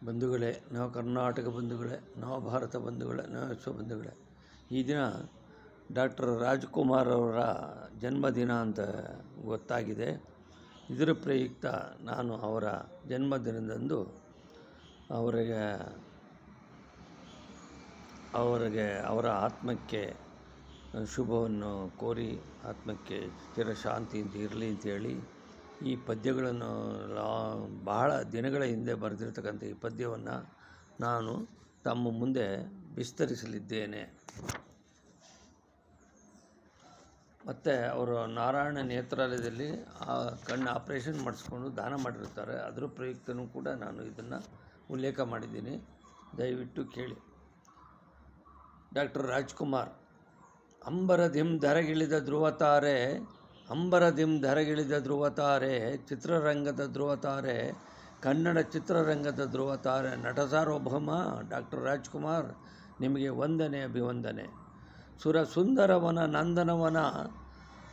ಬಂಧುಗಳೇ, ನಾವು ಕರ್ನಾಟಕ ಬಂಧುಗಳೇ, ನಾವು ಭಾರತ ಬಂಧುಗಳೇ, ನಾವು ವಿಶ್ವ ಬಂಧುಗಳೇ, ಈ ದಿನ ಡಾಕ್ಟರ್ ರಾಜ್ಕುಮಾರ್ ಅವರ ಜನ್ಮದಿನ ಅಂತ ಗೊತ್ತಾಗಿದೆ. ಇದರ ಪ್ರಯುಕ್ತ ನಾನು ಅವರ ಜನ್ಮದಿನದಂದು ಅವರ ಆತ್ಮಕ್ಕೆ ಶುಭವನ್ನು ಕೋರಿ, ಆತ್ಮಕ್ಕೆ ಚಿರಶಾಂತಿಯಿಂದ ಇರಲಿ ಅಂತೇಳಿ ಈ ಪದ್ಯಗಳನ್ನು ಬಹಳ ದಿನಗಳ ಹಿಂದೆ ಬರೆದಿರ್ತಕ್ಕಂಥ ಈ ಪದ್ಯವನ್ನು ನಾನು ತಮ್ಮ ಮುಂದೆ ವಿಸ್ತರಿಸಲಿದ್ದೇನೆ. ಮತ್ತು ಅವರು ನಾರಾಯಣ ನೇತ್ರಾಲಯದಲ್ಲಿ ಕಣ್ಣು ಆಪ್ರೇಷನ್ ಮಾಡಿಸ್ಕೊಂಡು ದಾನ ಮಾಡಿರ್ತಾರೆ. ಅದರ ಪ್ರಯುಕ್ತನೂ ಕೂಡ ನಾನು ಇದನ್ನು ಉಲ್ಲೇಖ ಮಾಡಿದ್ದೀನಿ, ದಯವಿಟ್ಟು ಕೇಳಿ. ಡಾಕ್ಟರ್ ರಾಜ್ಕುಮಾರ್. ಅಂಬರದಿಂ ಧರೆಗಿಳಿದ ಧ್ರುವತಾರೆ, ಅಂಬರದಿಂ ಧರೆಗಿಳಿದ ಧ್ರುವತಾರೆ, ಚಿತ್ರರಂಗದ ಧ್ರುವತಾರೆ, ಕನ್ನಡ ಚಿತ್ರರಂಗದ ಧ್ರುವತಾರೆ, ನಟ ಸಾರ್ವಭೌಮ ಡಾಕ್ಟರ್ ರಾಜ್ಕುಮಾರ್, ನಿಮಗೆ ವಂದನೆ, ಅಭಿವಂದನೆ. ಸುರ ಸುಂದರವನ ನಂದನವನ,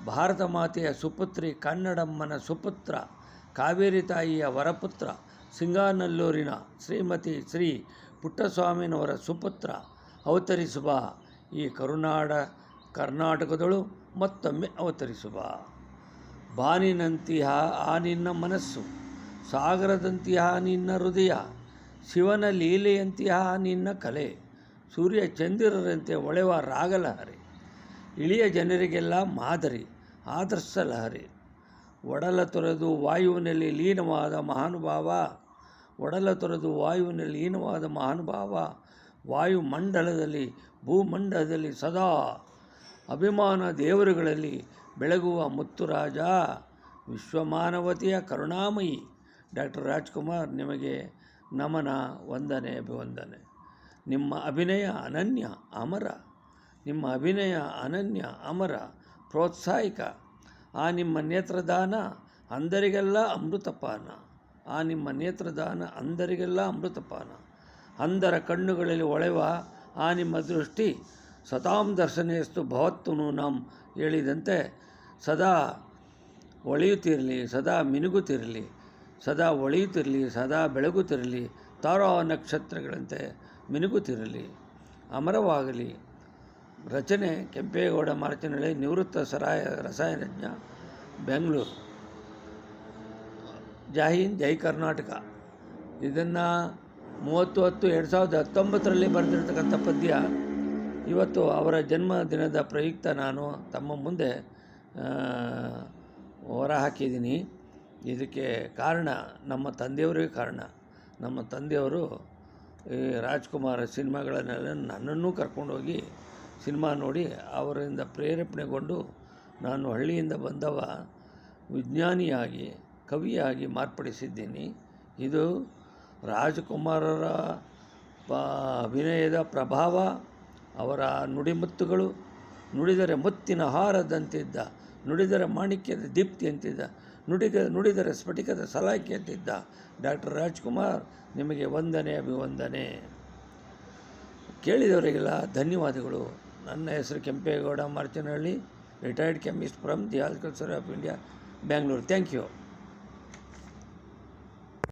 ಭಾರತ ಮಾತೆಯ ಸುಪುತ್ರಿ, ಕನ್ನಡಮ್ಮನ ಸುಪುತ್ರ, ಕಾವೇರಿ ತಾಯಿಯ ವರಪುತ್ರ, ಸಿಂಗಾನಲ್ಲೂರಿನ ಶ್ರೀಮತಿ ಶ್ರೀ ಪುಟ್ಟಸ್ವಾಮಿನವರ ಸುಪುತ್ರ, ಅವತರಿಸುವ ಈ ಕರ್ನಾಟಕದಳು ಮತ್ತೊಮ್ಮೆ ಅವತರಿಸುವ. ಬಾನಿನಂತಿಹ ಆ ನಿನ್ನ ಮನಸ್ಸು, ಸಾಗರದಂತಿಹ ನಿನ್ನ ಹೃದಯ, ಶಿವನ ಲೀಲೆಯಂತಿಹ ನಿನ್ನ ಕಲೆ, ಸೂರ್ಯ ಚಂದಿರರಂತೆ ಹೊಳೆವ ರಾಗಲಹರಿ, ಇಳಿಯ ಜನರಿಗೆಲ್ಲ ಮಾದರಿ, ಆದರ್ಶ ಲಹರಿ. ಒಡಲ ತೊರೆದು ವಾಯುವಿನಲ್ಲಿ ಲೀನವಾದ ಮಹಾನುಭಾವ, ಒಡಲ ತೊರೆದು ವಾಯುವಿನಲ್ಲಿ ಲೀನವಾದ ಮಹಾನುಭಾವ, ವಾಯುಮಂಡಲದಲ್ಲಿ ಭೂಮಂಡಲದಲ್ಲಿ ಸದಾ ಅಭಿಮಾನ ದೇವರುಗಳಲ್ಲಿ ಬೆಳಗುವ ಮುತ್ತುರಾಜ, ವಿಶ್ವಮಾನವತೆಯ ಕರುಣಾಮಯಿ ಡಾಕ್ಟರ್ ರಾಜ್ಕುಮಾರ್, ನಿಮಗೆ ನಮನ, ವಂದನೆ, ಅಭಿವಂದನೆ. ನಿಮ್ಮ ಅಭಿನಯ ಅನನ್ಯ ಅಮರ, ನಿಮ್ಮ ಅಭಿನಯ ಅನನ್ಯ ಅಮರ, ಪ್ರೋತ್ಸಾಹಿಕ. ಆ ನಿಮ್ಮ ನೇತ್ರದಾನ ಅಂಧರಿಗೆಲ್ಲ ಅಮೃತಪಾನ, ಆ ನಿಮ್ಮ ನೇತ್ರದಾನ ಅಂಧರಿಗೆಲ್ಲ ಅಮೃತಪಾನ. ಅಂಧರ ಕಣ್ಣುಗಳಲ್ಲಿ ಹೊಳೆವ ಆ ನಿಮ್ಮ ದೃಷ್ಟಿ, ಸತಾಂ ದರ್ಶನೇಸ್ತು ಭವತ್ತು ನೂನಂ ಹೇಳಿದಂತೆ ಸದಾ ಹೊಳೆಯುತ್ತಿರಲಿ, ಸದಾ ಮಿನುಗುತ್ತಿರಲಿ, ಸದಾ ಹೊಳೆಯುತ್ತಿರಲಿ, ಸದಾ ಬೆಳಗುತ್ತಿರಲಿ, ತಾರಾ ನಕ್ಷತ್ರಗಳಂತೆ ಮಿನುಗುತ್ತಿರಲಿ, ಅಮರವಾಗಲಿ. ರಚನೆ ಕೆಂಪೇಗೌಡ ಮಾರ್ಚನಹಳ್ಳಿ, ನಿವೃತ್ತ ರಸಾಯನಜ್ಞ, ಬೆಂಗಳೂರು. ಜೈ ಹಿಂದ್, ಜೈ ಕರ್ನಾಟಕ. ಇದನ್ನು 30/10/2019 ಬರೆದಿರ್ತಕ್ಕಂಥ ಪದ್ಯ ಇವತ್ತು ಅವರ ಜನ್ಮದಿನದ ಪ್ರಯುಕ್ತ ನಾನು ತಮ್ಮ ಮುಂದೆ ಹೊರಹಾಕಿದ್ದೀನಿ. ಇದಕ್ಕೆ ಕಾರಣ ನಮ್ಮ ತಂದೆಯವರೇ ಕಾರಣ. ನಮ್ಮ ತಂದೆಯವರು ಈ ರಾಜ್ಕುಮಾರ್ ಸಿನಿಮಾಗಳನ್ನೆಲ್ಲ ನನ್ನನ್ನೂ ಕರ್ಕೊಂಡೋಗಿ ಸಿನಿಮಾ ನೋಡಿ ಅವರಿಂದ ಪ್ರೇರೇಪಣೆಗೊಂಡು ನಾನು ಹಳ್ಳಿಯಿಂದ ಬಂದವ ವಿಜ್ಞಾನಿಯಾಗಿ, ಕವಿಯಾಗಿ ಮಾರ್ಪಡಿಸಿದ್ದೀನಿ. ಇದು ರಾಜ್ಕುಮಾರರ ಅಭಿನಯದ ಪ್ರಭಾವ, ಅವರ ನುಡಿಮುತ್ತುಗಳು. ನುಡಿದರೆ ಮುತ್ತಿನ ಹಾರದಂತಿದ್ದ, ನುಡಿದರೆ ಮಾಣಿಕ್ಯದ ದೀಪ್ತಿಯಂತಿದ್ದ, ನುಡಿದರೆ ಸ್ಫಟಿಕದ ಸಲಾಕೆ ಅಂತಿದ್ದ ಡಾಕ್ಟರ್ ರಾಜ್ಕುಮಾರ್, ನಿಮಗೆ ವಂದನೆ, ಅಭಿವಂದನೆ. ಕೇಳಿದವರಿಗೆಲ್ಲ ಧನ್ಯವಾದಗಳು. ನನ್ನ ಹೆಸರು Kempegowda Marchanahalli, retired chemist from the horticulture of India, Bangalore. Thank you.